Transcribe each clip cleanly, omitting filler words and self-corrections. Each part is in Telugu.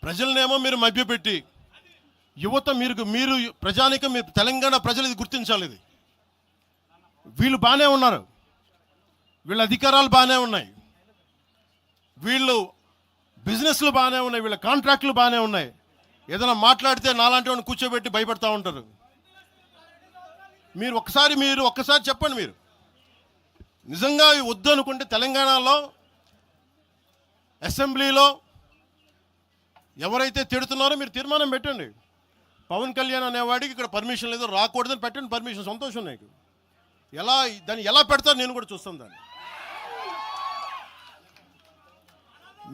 ప్రజలనేమో మీరు మభ్యపెట్టి యువత మీరు ప్రజానికం మీరు తెలంగాణ ప్రజలు ఇది గుర్తించాలి. ఇది వీళ్ళు బాగానే ఉన్నారు, వీళ్ళ అధికారాలు బాగానే ఉన్నాయి, వీళ్ళు బిజినెస్లు బాగానే ఉన్నాయి, వీళ్ళ కాంట్రాక్టులు బాగానే ఉన్నాయి. ఏదైనా మాట్లాడితే నాలాంటి వాడిని కూర్చోబెట్టి భయపడతా ఉంటారు. మీరు ఒక్కసారి చెప్పండి, మీరు నిజంగా వద్దు అనుకుంటే తెలంగాణలో అసెంబ్లీలో ఎవరైతే తిడుతున్నారో మీరు తీర్మానం పెట్టండి. పవన్ కళ్యాణ్ అనేవాడికి ఇక్కడ పర్మిషన్ లేదు, రాకూడదని పెట్టండి పర్మిషన్. సంతోషం నాకు. దాన్ని ఎలా పెడతారు నేను కూడా చూస్తాను దాన్ని.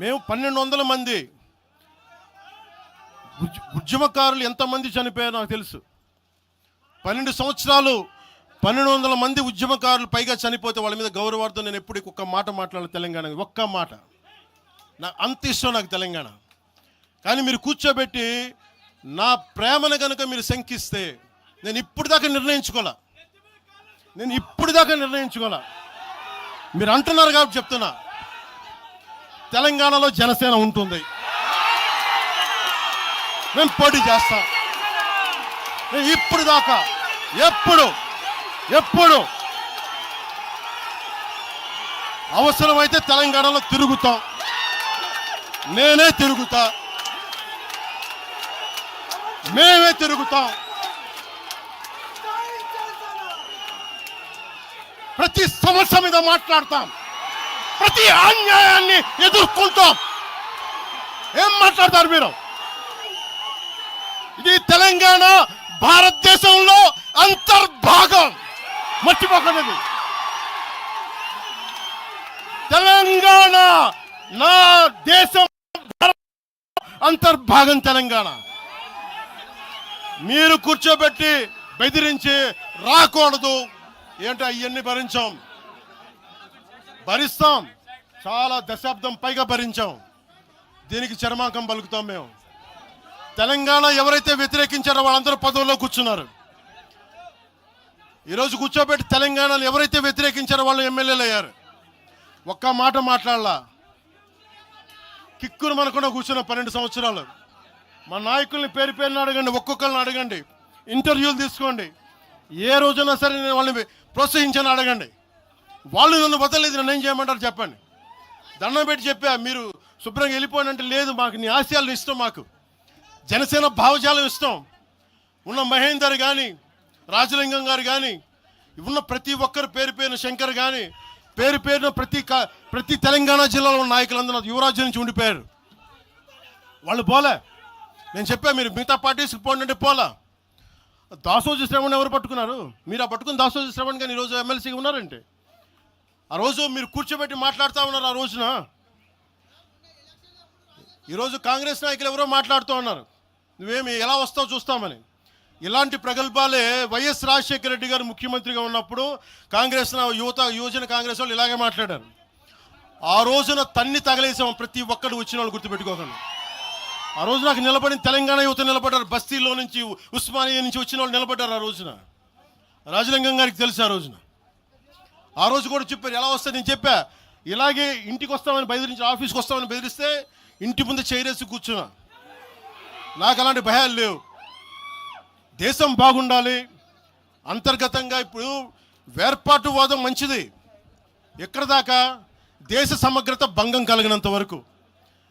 మేము 1200 మంది ఉద్యమకారులు ఎంతమంది చనిపోయారో నాకు తెలుసు. 12 సంవత్సరాలు 1200 మంది ఉద్యమకారులు పైగా చనిపోతే వాళ్ళ మీద గౌరవార్థం నేను ఎప్పుడు ఒక్క మాట మాట్లాడాలి తెలంగాణ, ఒక్క మాట. నాకు అంత ఇష్టం నాకు తెలంగాణ. కానీ మీరు కూర్చోబెట్టి నా ప్రేమను కనుక మీరు శంకిస్తే నేను ఇప్పుడు దాకా నిర్ణయించుకోలే. మీరు అంటున్నారు కాబట్టి చెప్తున్నా, తెలంగాణలో జనసేన ఉంటుంది, మేము పోటీ చేస్తాం. మేము ఇప్పుడు దాకా ఎప్పుడు అవసరమైతే తెలంగాణలో తిరుగుతాం. నేనే తిరుగుతా, మేమే తిరుగుతాం. ప్రతి సమస్య మీద మాట్లాడతాం, ప్రతి అన్యాయాన్ని ఎదుర్కొంటాం. ఏం మాట్లాడతారు మీరు? ఇది తెలంగాణ భారతదేశంలో అంతర్భాగం, మర్చిపోకండి. తెలంగాణ నా దేశం అంతర్భాగం తెలంగాణ. మీరు కూర్చోబెట్టి బెదిరించి రాకూడదు ఏంటో అవన్నీ భరిస్తాం. చాలా దశాబ్దం పైగా భరించాం. దీనికి చర్మాంకం పలుకుతాం మేము. తెలంగాణ ఎవరైతే వ్యతిరేకించారో వాళ్ళందరూ పదవుల్లో కూర్చున్నారు. ఈరోజు కూర్చోబెట్టి తెలంగాణలో ఎవరైతే వ్యతిరేకించారో వాళ్ళు ఎమ్మెల్యేలు అయ్యారు. ఒక్క మాట మాట్లాడలా, కిక్కురు మనకుండా కూర్చున్న 12 సంవత్సరాలు. మా నాయకుల్ని పేరు పేరుని అడగండి, ఒక్కొక్కరిని అడగండి, ఇంటర్వ్యూలు తీసుకోండి. ఏ రోజున సరే నేను వాళ్ళని ప్రోత్సహించని అడగండి. వాళ్ళు నన్ను వదలలేదు, నన్ను ఏం చేయమంటారు చెప్పండి. దండం పెట్టి చెప్పా, మీరు శుభ్రంగా వెళ్ళిపోండి అంటే లేదు, మాకు నీ ఆశయాలు ఇష్టం, మాకు జనసేన భావజాలం ఇష్టం. ఉన్న మహేందర్ కానీ, రాజలింగం గారు కానీ, ఉన్న ప్రతి ఒక్కరు పేరు పేరున, శంకర్ కానీ పేరు పేరున ప్రతి తెలంగాణ జిల్లాలో ఉన్న నాయకులందరూ యువరాజ్యం నుంచి ఉండిపోయారు. వాళ్ళు పోలే. నేను చెప్పా, మీరు మిగతా పార్టీస్కి పోండి అంటే పోలా. దాసోజీ శ్రవణ్ ఎవరు పట్టుకున్నారు? మీరు ఆ పట్టుకుని దాసోజీ శ్రవణ్ కానీ ఈరోజు ఎమ్మెల్సీగా ఉన్నారంటే, ఆ రోజు మీరు కూర్చోబెట్టి మాట్లాడుతూ ఉన్నారు. ఆ రోజున ఈరోజు కాంగ్రెస్ నాయకులు ఎవరో మాట్లాడుతూ ఉన్నారు, నువ్వేమి ఎలా వస్తావు చూస్తామని. ఇలాంటి ప్రగల్భాలే వైఎస్ రాజశేఖర రెడ్డి గారు ముఖ్యమంత్రిగా ఉన్నప్పుడు కాంగ్రెస్ యువజన కాంగ్రెస్ వాళ్ళు ఇలాగే మాట్లాడారు. ఆ రోజున తన్ని తగలేసాం ప్రతి ఒక్కరు వచ్చిన వాళ్ళు, గుర్తుపెట్టుకోకండి. ఆ రోజు నాకు నిలబడిన తెలంగాణ యువత నిలబడ్డారు, బస్తీలో నుంచి ఉస్మానియా నుంచి వచ్చిన వాళ్ళు నిలబడ్డారు. ఆ రోజున రాజలింగం గారికి తెలుసు. ఆ రోజు కూడా చెప్పారు ఎలా వస్తే. నేను చెప్పా, ఇలాగే ఇంటికి వస్తామని బెదిరించి, ఆఫీస్కి వస్తామని బెదిరిస్తే ఇంటి ముందు చైరేసి కూర్చున్నా. నాకు అలాంటి భయాలు లేవు. దేశం బాగుండాలి అంతర్గతంగా. ఇప్పుడు వేర్పాటువాదం మంచిది ఎక్కడ దాకా, దేశ సమగ్రత భంగం కలిగినంత వరకు.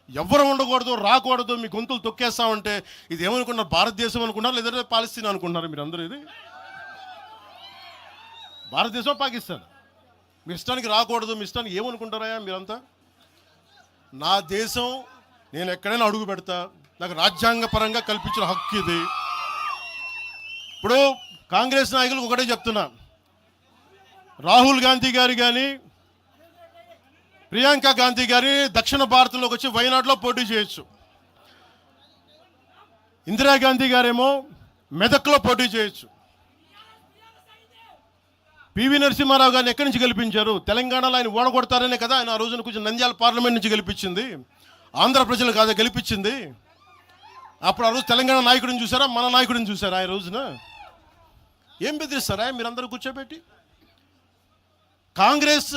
ఎవరు ఉండకూడదు, రాకూడదు, మీ గొంతులు తొక్కేస్తామంటే ఇది ఏమనుకున్నారు? భారతదేశం అనుకున్నారు, లేదంటే పాలస్తీన్ అనుకుంటున్నారు మీరు అందరూ? ఇది భారతదేశం, పాకిస్తాన్. మీ ఇష్టానికి రాకూడదు, మీ ఇష్టానికి ఏమనుకుంటారా మీరంతా? నా దేశం, నేను ఎక్కడైనా అడుగు పెడతా, నాకు రాజ్యాంగ పరంగా కల్పించిన హక్కు ఇది. ఇప్పుడు కాంగ్రెస్ నాయకులకు ఒకటే చెప్తున్నా, రాహుల్ గాంధీ గారు కానీ ప్రియాంక గాంధీ గారి దక్షిణ భారతంలోకి వచ్చి వైనాడులో పోటీ చేయొచ్చు. ఇందిరాగాంధీ గారేమో మెదక్లో పోటీ చేయొచ్చు. పివి నరసింహారావు గారిని ఎక్కడి నుంచి గెలిపించారు? తెలంగాణలో ఆయన ఓడగొడతారనే కదా ఆయన ఆ రోజున కొంచెం నంద్యాల పార్లమెంట్ నుంచి గెలిపించింది, ఆంధ్ర ప్రజలు కాదా గెలిపించింది. అప్పుడు ఆ రోజు తెలంగాణ నాయకుడిని చూసారా, మన నాయకుడిని చూసారా? ఆ రోజున ఏం బెదిరిస్తారా మీరందరూ కూర్చోబెట్టి? కాంగ్రెస్,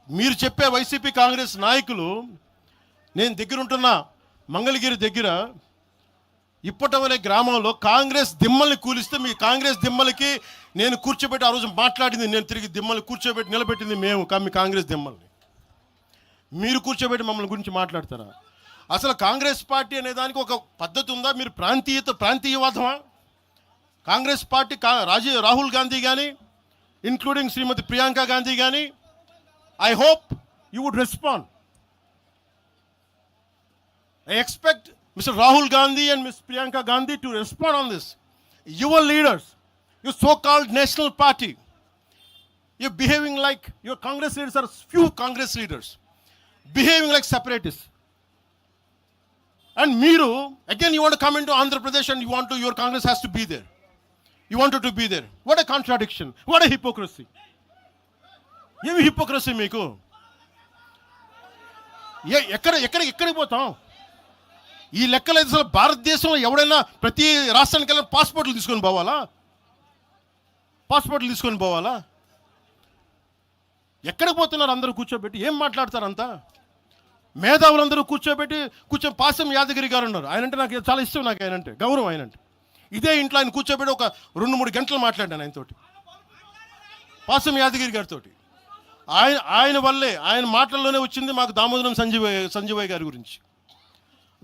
మీరు చెప్పే వైసీపీ కాంగ్రెస్ నాయకులు, నేను దగ్గరుంటున్నా మంగళగిరి దగ్గర ఇప్పటం అనే గ్రామంలో కాంగ్రెస్ దిమ్మల్ని కూలిస్తే మీ కాంగ్రెస్ దిమ్మలకి నేను కూర్చోబెట్టి ఆ రోజు మాట్లాడింది, నేను తిరిగి దిమ్మల్ని కూర్చోబెట్టి నిలబెట్టింది మేము మీ కాంగ్రెస్ దిమ్మల్ని. మీరు కూర్చోబెట్టి మమ్మల్ని గురించి మాట్లాడతారా? అసలు కాంగ్రెస్ పార్టీ అనే దానికి ఒక పద్ధతి ఉందా? మీరు ప్రాంతీయవాదమా? కాంగ్రెస్ పార్టీ రాహుల్ గాంధీ కానీ, ఇంక్లూడింగ్ శ్రీమతి ప్రియాంక గాంధీ కానీ, I hope you would respond. I expect Mr. Rahul Gandhi and Ms. Priyanka Gandhi to respond on this. Your leaders, your so-called national party, you're behaving like your Congress leaders are few Congress leaders, behaving like separatists. And Meeru, again you want to come into Andhra Pradesh and your Congress has to be there. You wanted to be there. What a contradiction. What a hypocrisy. Yemi hypocrisy meeku. ఎక్కడికి పోతాం? ఈ లెక్కలు అసలు భారతదేశంలో ఎవడైనా ప్రతి రాష్ట్రానికి వెళ్ళిన పాస్పోర్ట్లు తీసుకొని పోవాలా? ఎక్కడికి పోతున్నారు? అందరూ కూర్చోబెట్టి ఏం మాట్లాడతారు? అంతా మేధావులందరూ కూర్చొని పాసం యాదగిరి గారు ఉన్నారు. ఆయనంటే నాకు చాలా ఇష్టం, నాకు ఆయనంటే గౌరవం. ఆయనంటే ఇదే ఇంట్లో ఆయన కూర్చోబెట్టి ఒక 2-3 గంటలు మాట్లాడాను ఆయనతోటి, పాసం యాదగిరి గారితో. ఆయన వల్లే, ఆయన మాటల్లోనే వచ్చింది మాకు దామోదరం సంజీవయ్య గారి గురించి.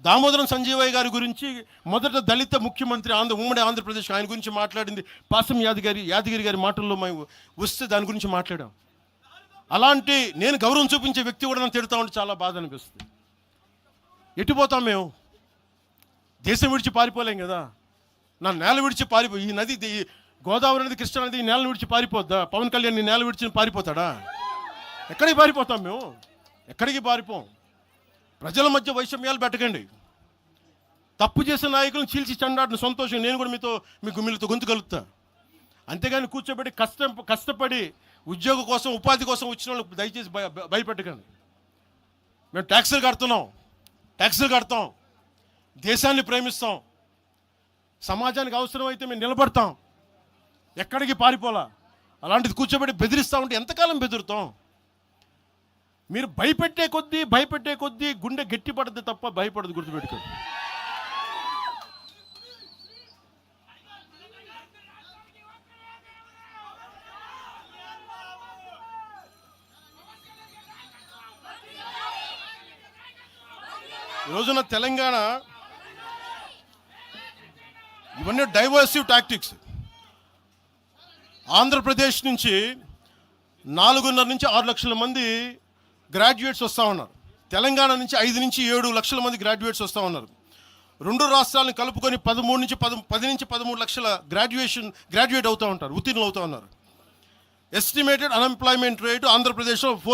దామోదరం సంజీవయ్య గారి గురించి మొదట దళిత ముఖ్యమంత్రి ఉమ్మడి ఆంధ్రప్రదేశ్, ఆయన గురించి మాట్లాడింది పాసం యాదగిరి గారి మాటల్లో మేము వస్తే దాని గురించి మాట్లాడాం. అలాంటి నేను గౌరవం చూపించే వ్యక్తి కూడా నన్ను తిడతా ఉంటే చాలా బాధ అనిపిస్తుంది. ఎట్టిపోతాం మేము? దేశం విడిచి పారిపోలేం కదా. నా నేల విడిచి ఈ నది, గోదావరి నది, కృష్ణా నది ఈ నేలను విడిచి పారిపోద్దా? పవన్ కళ్యాణ్ ఈ నేల విడిచి పారిపోతాడా? ఎక్కడికి పారిపోతాం మేము? ఎక్కడికి పారిపోం. ప్రజల మధ్య వైషమ్యాలు పెట్టకండి. తప్పు చేసిన నాయకులను చీల్చి చెండాడిన సంతోషం నేను కూడా మీతో గొంతు కలుగుతా. అంతేగాని కూర్చోబెట్టి కష్టపడి ఉద్యోగం కోసం, ఉపాధి కోసం వచ్చిన వాళ్ళకి దయచేసి భయపెట్టకండి. మేము ట్యాక్సులు కడతాం, దేశాన్ని ప్రేమిస్తాం, సమాజానికి అవసరమైతే మేము నిలబడతాం, ఎక్కడికి పారిపోలా. అలాంటిది కూర్చోబెట్టి బెదిరిస్తూ ఉంటే ఎంతకాలం బెదురుతాం? మీరు భయపెట్టే కొద్దీ గుండె గట్టి పడద్దు తప్ప భయపడదు, గుర్తుపెట్టుకోండి. ఈరోజున తెలంగాణ ఇవన్నీ డైవర్సివ్ టాక్టిక్స్. ఆంధ్రప్రదేశ్ నుంచి 4.5 నుంచి 6 లక్షల మంది గ్రాడ్యుయేట్స్ వస్తూ ఉన్నారు. తెలంగాణ నుంచి 5 నుంచి 7 లక్షల మంది గ్రాడ్యుయేట్స్ వస్తూ ఉన్నారు. 2 రాష్ట్రాలను కలుపుకొని 10 నుంచి 13 లక్షల గ్రాడ్యుయేట్ అవుతూ ఉంటారు, ఉత్తీర్ణులు అవుతూ ఉన్నారు. ఎస్టిమేటెడ్ అన్ఎంప్లాయ్మెంట్ రేటు ఆంధ్రప్రదేశ్లో